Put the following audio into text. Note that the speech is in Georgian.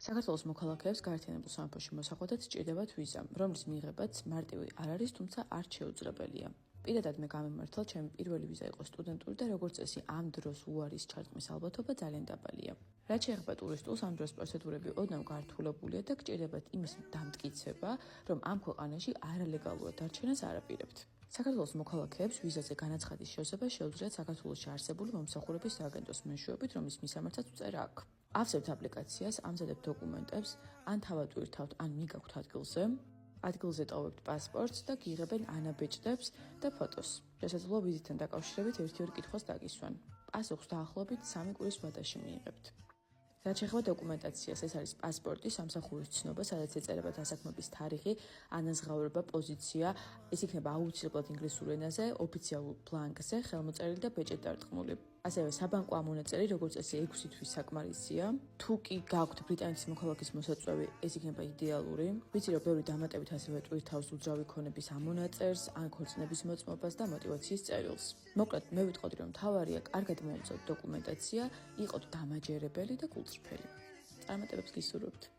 საქართველოს მოქალაქეებს გაერთიანებულ სამეფოში მოსახვედრად სჭირდებათ ვიზა, რომლის მიღებაც მარტივი არ არის, თუმცა არ შეუძლებელია. პირადად მე გამიმართლა, ჩემი პირველი ვიზა იყო სტუდენტური და როგორც წესი ამ დროს უარის ჩარტყმის ალბათობა ძალიან დაბალია. რაც შეეხება ტურისტულს, ამ დროს პროცედურები ოდნავ გართულებულია და გჭირდებათ იმის დამტკიცება, რომ ამ ქვეყანაში არალეგალურად დარჩენას არ აპირებთ. საქართველოს მოქალაქეებს ვიზაზე განაცხადის შევსება შეუძლიათ საქართველოში არსებული მომსახურების სააგენტოს მეშვეობით, რომლის მისამართაც უწერა აქ. ავსებთ აპლიკაციას, ამზადებთ დოკუმენტებს, ან თავად ვირთავთ, ან მიგაქვთ ადგილზე ტოვებთ პასპორტს და გიღებენ ანაბეჭდებს და ფოტოს. შესაძლოა ვიზიტთან დაკავშირებით 1-2 კითხვას დაგისვან. პასუხს დაახლოებით 3 კვირის ვადაში მიიღებთ. რაც შეეხება დოკუმენტაციას, ეს არის პასპორტი, სამსახურის ცნობა, სადაც ეწერება დასაქმების თარიღი, ანაზღაურება, პოზიცია, ეს იქნება აუცილებლად ინგლისურ ენაზე, ოფიციალურ ბლანკზე, ხელმოწერილი და ბეჭედ დარტყმული. ასევე საბანკო ამონაწერი, როგორც წესი 6 თვის საკმარისია. თუ კი გაქვთ ბრიტანეთის მოქალაქის მოსაწვევი, ეს იქნება იდეალური. ვიცი, რომ ბევრი დამატებით ასევე ტვირთავს უძრავი ქონების ამონაწერს, ან ქორწინების მოწმობას და мотиваციის წერილს. მოკლედ, მე ვიტყოდი, რომ მთავარია კარგად მოუწოდოთ დოკუმენტაცია, იყოთ დამაჯერებელი და გულწრფელი. წარმატებებს გისურვებთ.